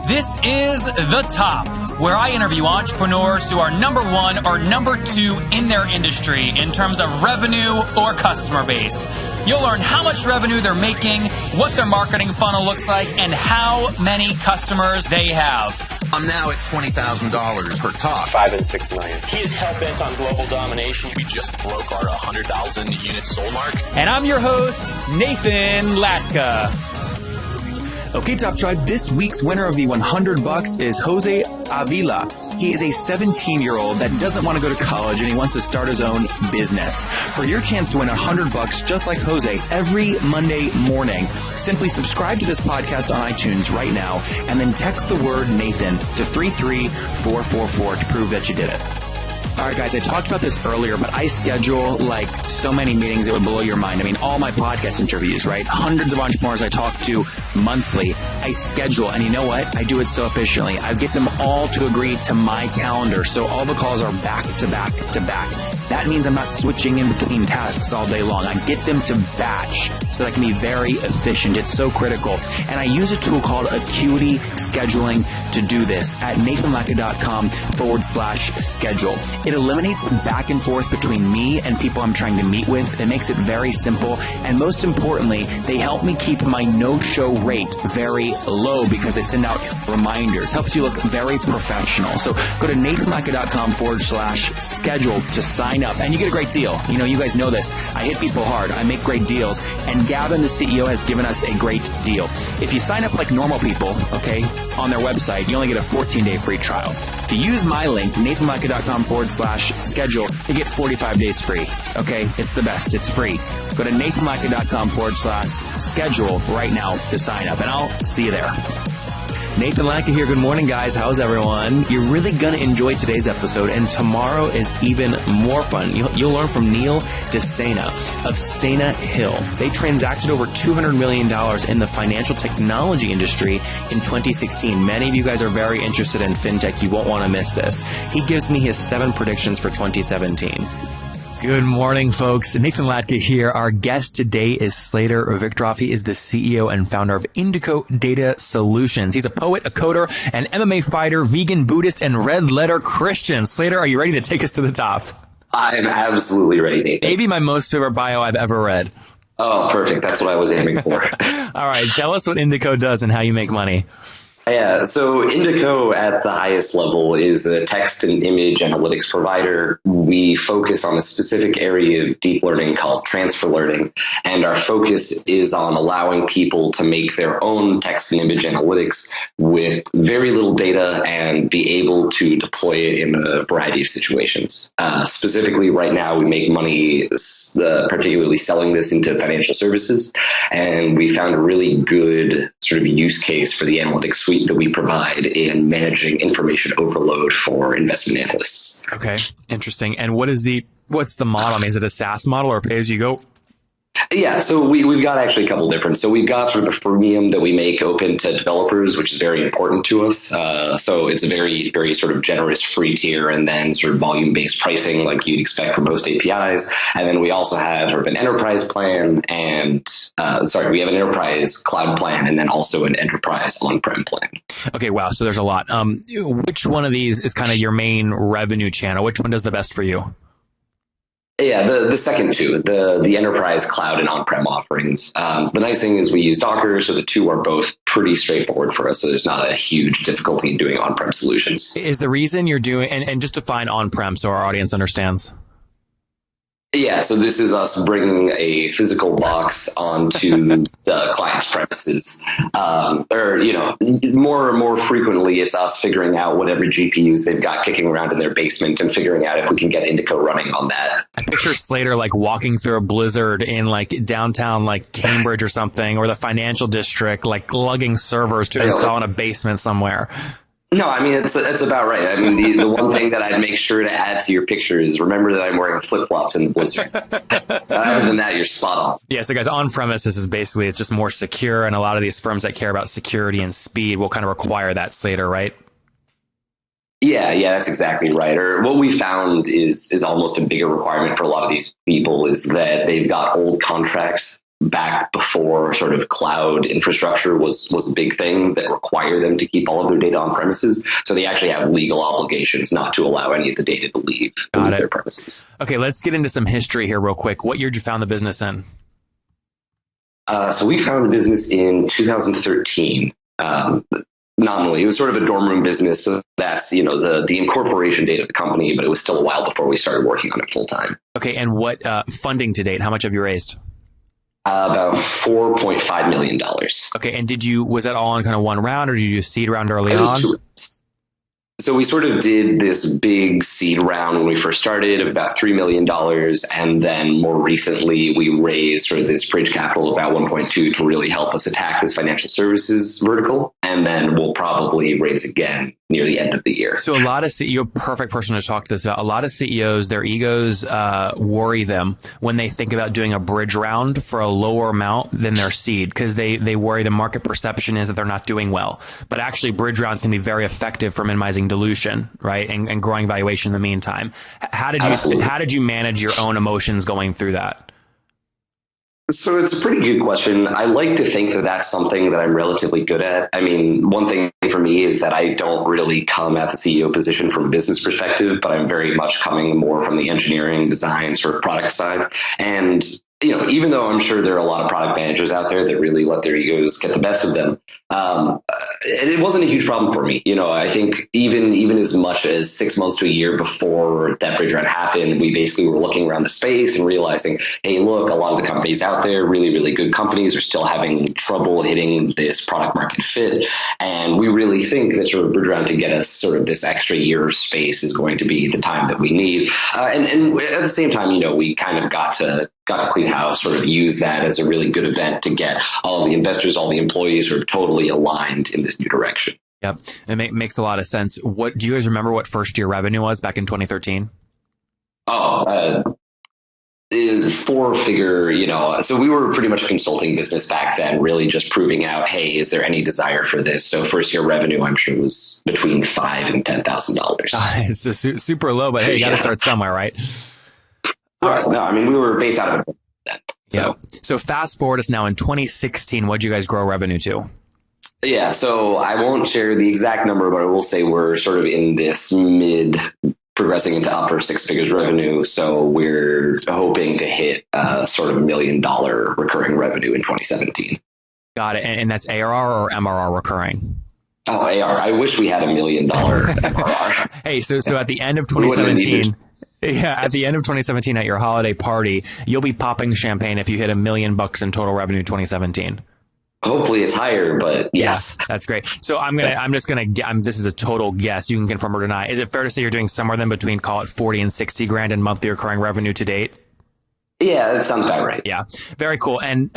This is The Top, where I interview entrepreneurs who are number one or number two in their industry in terms of revenue or customer base. You'll learn how much revenue they're making, what their marketing funnel looks like, and how many customers they have. I'm now at $20,000 per talk. 5 and 6 million. He is hell-bent on global domination. We just broke our 100,000 unit sold mark. And I'm your host, Nathan Latka. Okay, Top Tribe, this week's winner of the $100 is Jose Avila. He is a 17-year-old that doesn't want to go to college and he wants to start his own business. For your chance to win $100 just like Jose every Monday morning, simply subscribe to this podcast on iTunes right now and then text the word Nathan to 33444 to prove that you did it. All right, guys, I talked about this earlier, but I schedule like so many meetings that would blow your mind. I mean, all my podcast interviews, right? Hundreds of entrepreneurs I talk to monthly. I schedule, and you know what? I do it so efficiently. I get them all to agree to my calendar, so all the calls are back to back to back. That means I'm not switching in between tasks all day long. I get them to batch so that I can be very efficient. It's so critical. And I use a tool called Acuity Scheduling to do this at nathanlatka.com/schedule. It eliminates the back and forth between me and people I'm trying to meet with. It makes it very simple. And most importantly, they help me keep my no-show rate very low because they send out reminders. Helps you look very professional. So go to nathanlatka.com/schedule to sign up. And you get a great deal. You know, you guys know this. I hit people hard. I make great deals. And Gavin, the CEO, has given us a great deal. If you sign up like normal people, okay, on their website, you only get a 14-day free trial. If you use my link, nathanlatka.com/schedule, you get 45 days free. Okay? It's the best. It's free. Go to nathanlatka.com/schedule right now to sign up, and I'll see you there. Nathan Latka here. Good morning, guys. How's everyone? You're really going to enjoy today's episode, and tomorrow is even more fun. You'll learn from Neil DeSena of Sena Hill. They transacted over $200 million in the financial technology industry in 2016. Many of you guys are very interested in fintech. You won't want to miss this. He gives me his 7 predictions for 2017. Good morning, folks. Nathan Latka here. Our guest today is Slater Victoroff. He is the CEO and founder of Indico Data Solutions. He's a poet, a coder, an MMA fighter, vegan, Buddhist, and red letter Christian. Slater, are you ready to take us to the top? I'm absolutely ready, Nathan. Maybe my most favorite bio I've ever read. Oh, perfect. That's what I was aiming for. All right. Tell us what Indico does and how you make money. Yeah, so Indico at the highest level is a text and image analytics provider. We focus on a specific area of deep learning called transfer learning, and our focus is on allowing people to make their own text and image analytics with very little data and be able to deploy it in a variety of situations. Specifically, right now, we make money particularly selling this into financial services, and we found a really good sort of use case for the analytics suite that we provide in managing information overload for investment analysts. Okay, interesting. And what's the model? I mean, is it a SaaS model or pay as you go? Yeah, so we've got actually a couple different. So we've got sort of a freemium that we make open to developers, which is very important to us. So it's a very, very sort of generous free tier, and then sort of volume-based pricing like you'd expect for most APIs. And then we also have sort of an enterprise plan and, we have an enterprise cloud plan and then also an enterprise on-prem plan. Okay, wow. So there's a lot. Which one of these is kind of your main revenue channel? Which one does the best for you? Yeah, the second two, the enterprise cloud and on-prem offerings. The nice thing is we use Docker, so the two are both pretty straightforward for us. So there's not a huge difficulty in doing on-prem solutions. Is the reason you're doing, and just define on-prem so our audience understands. Yeah, so this is us bringing a physical box onto the client's premises. More frequently, it's us figuring out whatever GPUs they've got kicking around in their basement and figuring out if we can get Indico running on that. I picture Slater like walking through a blizzard in like downtown like Cambridge or something, or the financial district, like lugging servers to install in a basement somewhere. No, I mean, it's about right. I mean, the one thing that I'd make sure to add to your picture is remember that I'm wearing flip-flops in the blizzard. Other than that, you're spot on. Yeah, so guys, on-premises is basically, it's just more secure, and a lot of these firms that care about security and speed will kind of require that, Slater, right? Yeah, that's exactly right. Or what we found is almost a bigger requirement for a lot of these people is that they've got old contracts back before sort of cloud infrastructure was a big thing that required them to keep all of their data on premises. So they actually have legal obligations not to allow any of the data to leave their premises. Okay, let's get into some history here real quick. What year did you found the business in? So we founded the business in 2013. Nominally, it was sort of a dorm room business. So that's, the incorporation date of the company, but it was still a while before we started working on it full time. Okay. And what funding to date? How much have you raised? About $4.5 million. Okay. And was that all in kind of one round, or did you do a seed round early on? So we sort of did this big seed round when we first started of about $3 million. And then more recently, we raised sort of this bridge capital of about 1.2 to really help us attack this financial services vertical. And then we'll probably raise again near the end of the year. So a lot of you're a perfect person to talk to this about. A lot of CEOs, their egos worry them when they think about doing a bridge round for a lower amount than their seed, because they worry the market perception is that they're not doing well. But actually, bridge rounds can be very effective for minimizing dilution, right, and growing valuation in the meantime. How did you manage your own emotions going through that? So it's a pretty good question. I like to think that that's something that I'm relatively good at. I mean, one thing for me is that I don't really come at the CEO position from a business perspective, but I'm very much coming more from the engineering, design, sort of product side. And even though I'm sure there are a lot of product managers out there that really let their egos get the best of them, it wasn't a huge problem for me. I think even as much as 6 months to a year before that bridge round happened, we basically were looking around the space and realizing, hey, look, a lot of the companies out there, really, really good companies, are still having trouble hitting this product market fit. And we really think that sort of bridge round to get us sort of this extra year of space is going to be the time that we need. And at the same time, we kind of got to clean house, sort of use that as a really good event to get all of the investors, all the employees sort of totally aligned in this new direction. Yep. It makes a lot of sense. What do you guys remember what first year revenue was back in 2013? Four-figure, so we were pretty much a consulting business back then, really just proving out, hey, is there any desire for this? So first year revenue, I'm sure, was between $5,000 and $10,000. It's super low, but hey, you got to start somewhere, right? Right. No, I mean, we were based out of it then. So fast forward us now in 2016. What did you guys grow revenue to? Yeah. So I won't share the exact number, but I will say we're sort of in this mid progressing into upper six figures revenue. So we're hoping to hit sort of $1 million recurring revenue in 2017. Got it. And that's ARR or MRR recurring? Oh, AR. I wish we had $1 million MRR. Hey, so at the end of 2017... Yeah, at the end of 2017 at your holiday party, you'll be popping champagne if you hit $1 million in total revenue in 2017. Hopefully it's higher, but yes. Yeah, that's great. So this is a total guess. You can confirm or deny. Is it fair to say you're doing somewhere then between, call it 40 and 60 grand in monthly recurring revenue to date? Yeah, that sounds about right. Yeah, very cool. And,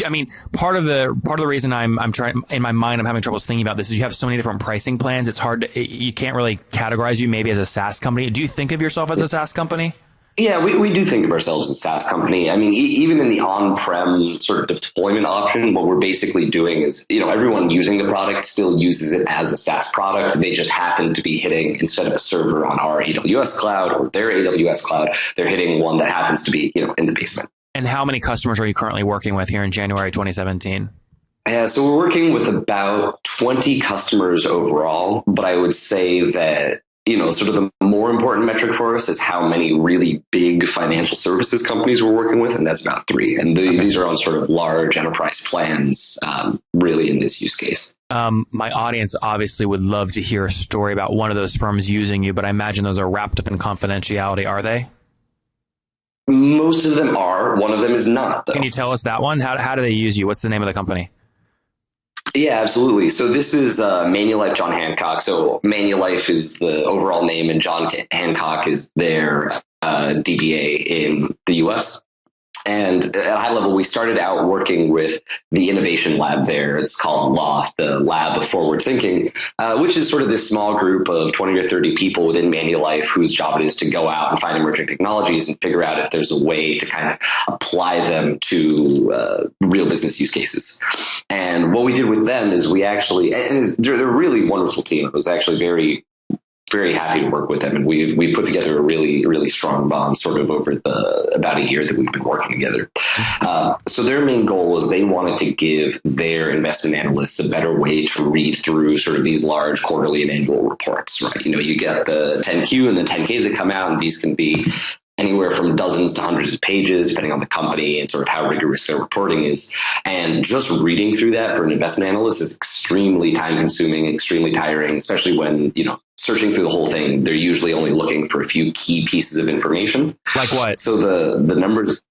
I mean, part of the reason I'm trying in my mind, I'm having trouble thinking about this is you have so many different pricing plans. It's hard you can't really categorize you maybe as a SaaS company. Do you think of yourself as a SaaS company? Yeah, we do think of ourselves as a SaaS company. I mean, even in the on-prem sort of deployment option, what we're basically doing is, everyone using the product still uses it as a SaaS product. They just happen to be hitting, instead of a server on our AWS cloud or their AWS cloud, they're hitting one that happens to be, in the basement. And how many customers are you currently working with here in January 2017? Yeah, so we're working with about 20 customers overall, but I would say that, sort of the more important metric for us is how many really big financial services companies we're working with, and that's about 3. And these are on sort of large enterprise plans, really in this use case. My audience obviously would love to hear a story about one of those firms using you, but I imagine those are wrapped up in confidentiality, are they? Most of them are. One of them is not, though. Can you tell us that one? How do they use you? What's the name of the company? Yeah, absolutely. So this is Manulife John Hancock. So Manulife is the overall name, and John Hancock is their DBA in the US. And at a high level, we started out working with the innovation lab there. It's called Loft, the Lab of Forward Thinking, which is sort of this small group of 20 or 30 people within Manulife whose job it is to go out and find emerging technologies and figure out if there's a way to kind of apply them to real business use cases. And what we did with them is we actually, and they're a really wonderful team. It was actually very very happy to work with them. And we put together a really, really strong bond sort of over about a year that we've been working together. So their main goal is they wanted to give their investment analysts a better way to read through sort of these large quarterly and annual reports, right? You get the 10Q and the 10Ks that come out, and these can be anywhere from dozens to hundreds of pages, depending on the company and sort of how rigorous their reporting is. And just reading through that for an investment analyst is extremely time consuming, extremely tiring, especially when, searching through the whole thing, they're usually only looking for a few key pieces of information. Like what? So the numbers.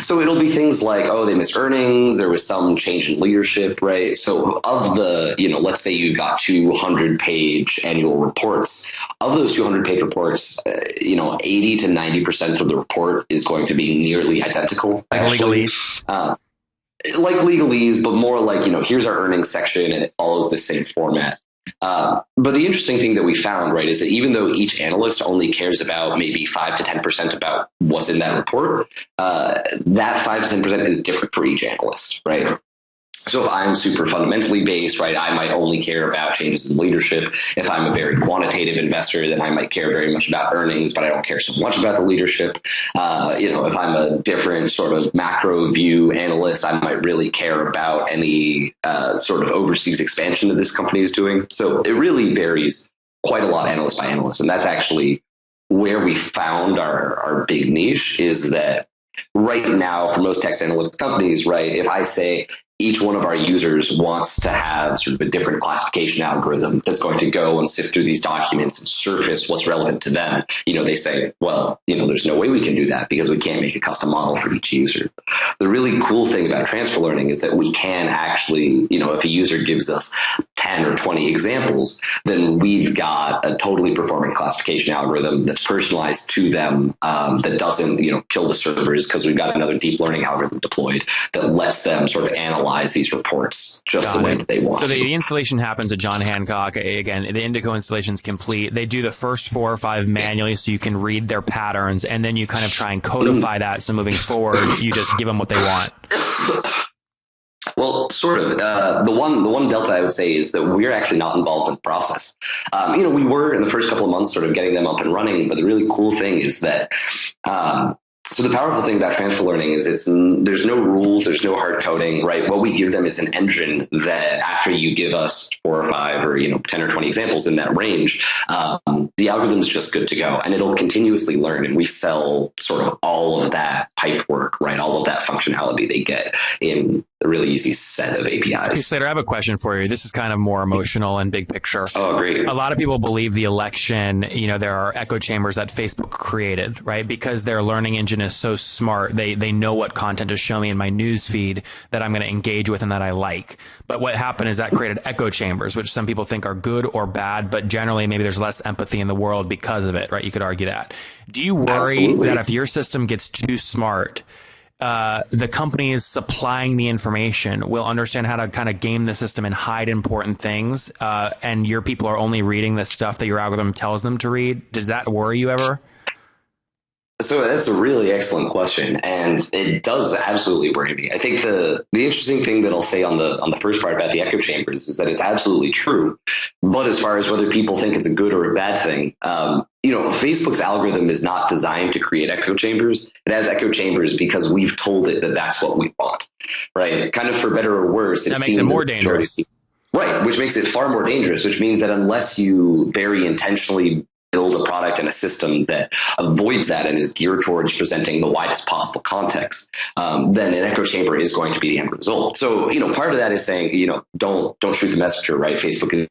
So it'll be things like, they missed earnings. There was some change in leadership, right? So of the, let's say you got 200-page annual reports. Of those 200-page reports, 80 to 90% of the report is going to be nearly identical. Like legalese. Like legalese, but more like, here's our earnings section, and it follows the same format. But the interesting thing that we found, right, is that even though each analyst only cares about maybe 5 to 10% about what's in that report, that 5 to 10% is different for each analyst, right? So if I'm super fundamentally based, right, I might only care about changes in leadership. If I'm a very quantitative investor, then I might care very much about earnings, but I don't care so much about the leadership. If I'm a different sort of macro view analyst, I might really care about any sort of overseas expansion that this company is doing. So it really varies quite a lot analyst by analyst. And that's actually where we found our big niche, is that right now for most text analytics companies, right, if I say each one of our users wants to have sort of a different classification algorithm that's going to go and sift through these documents and surface what's relevant to them, they say, well, there's no way we can do that because we can't make a custom model for each user. The really cool thing about transfer learning is that we can actually, if a user gives us 10 or 20 examples, then we've got a totally performing classification algorithm that's personalized to them, that doesn't, kill the servers, because we've got another deep learning algorithm deployed that lets them sort of analyze these reports just the way that they want. So the installation happens at John Hancock. Again, the Indico installation is complete. They do the first 4 or 5 manually so you can read their patterns, and then you kind of try and codify that. So moving forward, you just give them what they want. Well, sort of. The one delta I would say is that we're actually not involved in the process. We were in the first couple of months sort of getting them up and running, but the really cool thing is that so the powerful thing about transfer learning is there's no rules, there's no hard coding, right? What we give them is an engine that after you give us 4 or 5 or 10 or 20 examples in that range, the algorithm is just good to go, and it'll continuously learn. And we sell sort of all of that pipe work, right? All of that functionality they get in a really easy set of APIs. Okay, Slater, I have a question for you. This is kind of more emotional and big picture. Oh, great. A lot of people believe the election, there are echo chambers that Facebook created, right? Because their learning engine is so smart. They know what content to show me in my news feed that I'm going to engage with and that I like. But what happened is that created echo chambers, which some people think are good or bad, but generally maybe there's less empathy in the world because of it, right? You could argue that. Do you worry Absolutely. that if your system gets too smart, the companies supplying the information will understand how to kind of game the system and hide important things, and your people are only reading the stuff that your algorithm tells them to read? Does that worry you ever? So that's a really excellent question, and it does absolutely worry me. I think the interesting thing that I'll say on the first part about the echo chambers is that it's absolutely true. But as far as whether people think it's a good or a bad thing, Facebook's algorithm is not designed to create echo chambers. It has echo chambers because we've told it that that's what we want, right? Kind of for better or worse. That makes it more dangerous. Right, which makes it far more dangerous, which means that unless you very intentionally build a product and a system that avoids that and is geared towards presenting the widest possible context, then an echo chamber is going to be the end result. So, part of that is saying, don't shoot the messenger, right? Facebook is.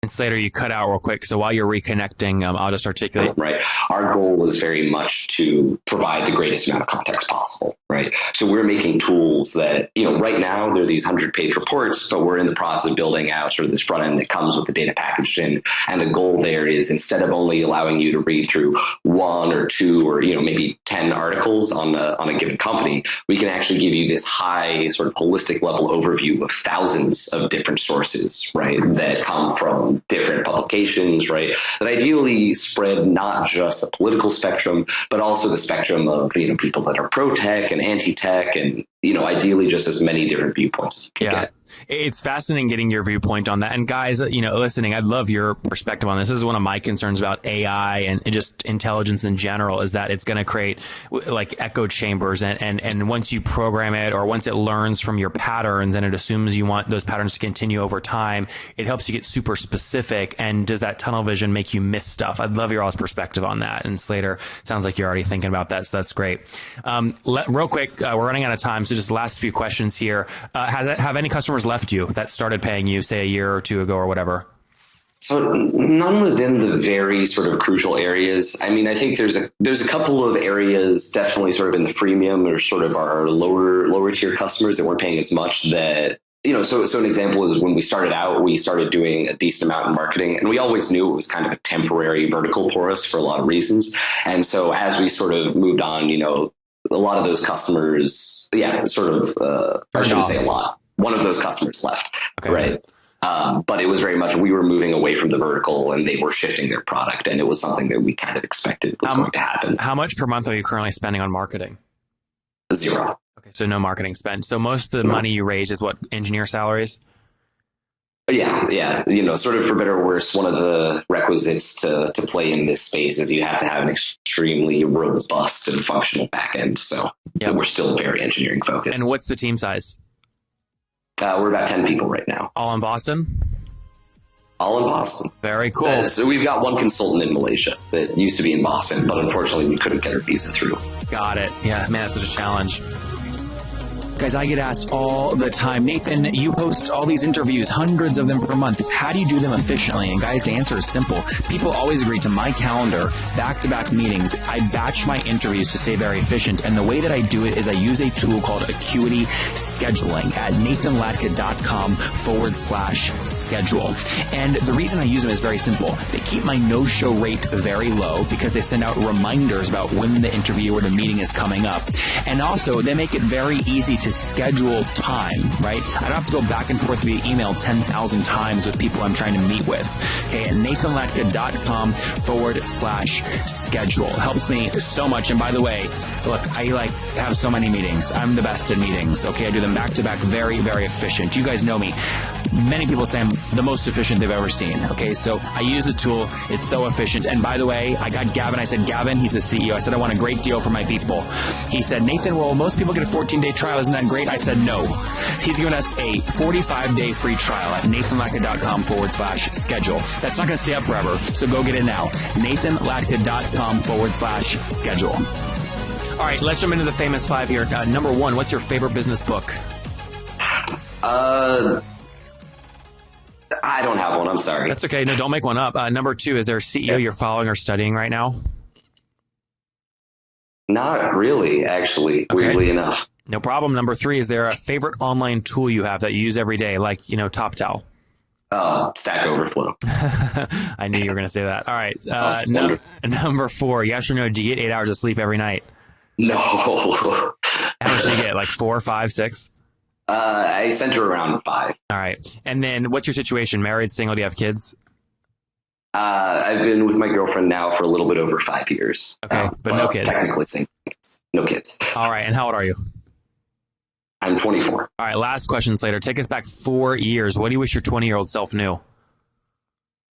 And Slater, you cut out real quick. So while you're reconnecting, I'll just articulate. Right. Our goal is very much to provide the greatest amount of context possible, right? So we're making tools that, right now there are these 100-page reports, but we're in the process of building out sort of this front end that comes with the data packaged in. And the goal there is, instead of only allowing you to read through 1 or 2 or, maybe 10 articles on a given company, we can actually give you this high sort of holistic level overview of thousands of different sources, right, that come from different publications, right, that ideally spread not just the political spectrum, but also the spectrum of, people that are pro-tech and anti-tech and, ideally just as many different viewpoints as you can get. It's fascinating getting your viewpoint on that. And guys, listening, I'd love your perspective on this. This is one of my concerns about AI and just intelligence in general, is that it's going to create like echo chambers. And once you program it, or once it learns from your patterns and it assumes you want those patterns to continue over time, it helps you get super specific. And does that tunnel vision make you miss stuff? I'd love your all's perspective on that. And Slater, sounds like you're already thinking about that. So that's great. Real quick, we're running out of time. So just last few questions here. Have any customers left you that started paying you, say, a year or two ago or whatever? So none within the very sort of crucial areas. I mean, I think there's a couple of areas definitely sort of in the freemium or sort of our lower tier customers that weren't paying as much that, so an example is when we started out, we started doing a decent amount in marketing, and we always knew it was kind of a temporary vertical for us for a lot of reasons. And so as we sort of moved on, a lot of those customers, I shouldn't say a lot. One of those customers left, okay. Right? But it was very much, we were moving away from the vertical and they were shifting their product, and it was something that we kind of expected was going to happen. How much per month are you currently spending on marketing? 0. Okay, so no marketing spend. So most of the money you raise is what, engineer salaries? Yeah. Sort of for better or worse, one of the requisites to play in this space is you have to have an extremely robust and functional backend. So we're still very engineering focused. And what's the team size? We're about 10 people right now. All in Boston? All in Boston. Very cool. So we've got one consultant in Malaysia that used to be in Boston, but unfortunately we couldn't get her visa through. Got it. Yeah, man, that's such a challenge. Guys, I get asked all the time, Nathan, you host all these interviews, hundreds of them per month. How do you do them efficiently? And guys, the answer is simple. People always agree to my calendar, back-to-back meetings. I batch my interviews to stay very efficient. And the way that I do it is I use a tool called Acuity Scheduling at nathanlatka.com/schedule. And the reason I use them is very simple. They keep my no-show rate very low because they send out reminders about when the interview or the meeting is coming up. And also, they make it very easy to schedule time, right? I don't have to go back and forth via email 10,000 times with people I'm trying to meet with. Okay, at nathanlatka.com/schedule. Helps me so much. And by the way, look, I have so many meetings. I'm the best at meetings. Okay, I do them back to back, very, very efficient. You guys know me. Many people say I'm the most efficient they've ever seen. Okay, so I use the tool. It's so efficient. And by the way, I got Gavin. I said, Gavin, he's the CEO. I said, I want a great deal for my people. He said, Nathan, well, most people get a 14-day trial. Isn't that great? I said, no. He's given us a 45-day free trial at nathanlatka.com/schedule. That's not going to stay up forever. So go get it now. nathanlatka.com/schedule. All right, let's jump into the famous 5 here. Number 1, what's your favorite business book? I don't have one. I'm sorry. That's okay. No, don't make one up. Number 2, is there a CEO you're following or studying right now? Not really, actually, weirdly enough. No problem. Number 3, is there a favorite online tool you have that you use every day, like, TopTal? Stack Overflow. I knew you were going to say that. All right. Number 4, yes or no, do you get 8 hours of sleep every night? No. How much do you get? Like 4, 5, 6? I center around 5. All right. And then what's your situation? Married, single? Do you have kids? I've been with my girlfriend now for a little bit over 5 years. Okay, but no kids. Technically single. No kids. All right. And how old are you? I'm 24. All right. Last question, Slater. Take us back 4 years. What do you wish your 20-year-old self knew?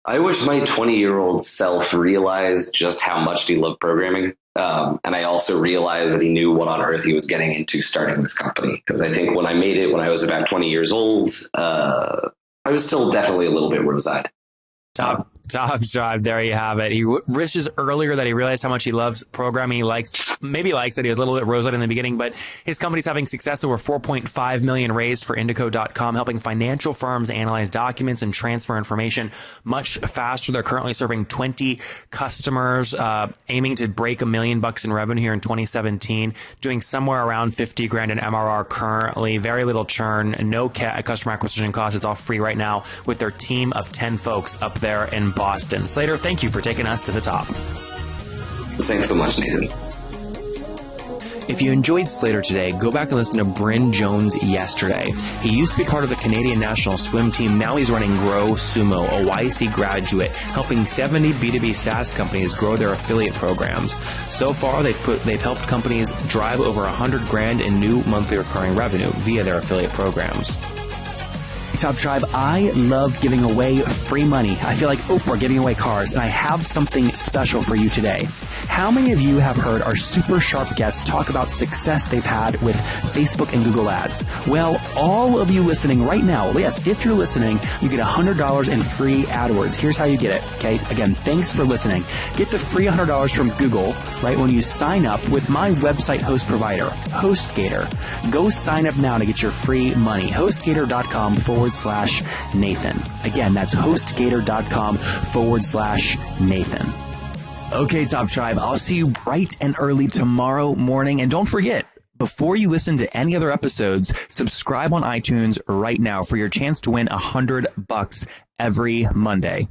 I wish my 20-year-old self realized just how much he loved programming. And I also realized that he knew what on earth he was getting into starting this company. Because I think when I made it, when I was about 20 years old, I was still definitely a little bit rose-eyed. Top drive. There you have it. He wishes earlier that he realized how much he loves programming. He maybe likes that he was a little bit rose-eyed in the beginning, but his company's having success. Over $4.5 million raised for Indico.com, helping financial firms analyze documents and transfer information much faster. They're currently serving 20 customers, aiming to break $1 million in revenue here in 2017, doing somewhere around $50,000 in MRR currently. Very little churn, no customer acquisition cost. It's all free right now with their team of 10 folks up there in Boston. Slater, thank you for taking us to the top. Thanks so much, Nathan. If you enjoyed Slater today, go back and listen to Bryn Jones yesterday. He used to be part of the Canadian national swim team. Now he's running Grow Sumo, a YC graduate, helping 70 B2B SaaS companies grow their affiliate programs. So far, they've helped companies drive over $100,000 in new monthly recurring revenue via their affiliate programs. Top Tribe, I love giving away free money. I feel like Oprah giving away cars, and I have something special for you today. How many of you have heard our super sharp guests talk about success they've had with Facebook and Google Ads? Well, all of you listening right now, yes, if you're listening, you get $100 in free AdWords. Here's how you get it, okay? Again, thanks for listening. Get the free $100 from Google, right, when you sign up with my website host provider, HostGator. Go sign up now to get your free money. HostGator.com/Nathan. Again, that's HostGator.com/Nathan. Okay, Top Tribe, I'll see you bright and early tomorrow morning. And don't forget, before you listen to any other episodes, subscribe on iTunes right now for your chance to win $100 every Monday.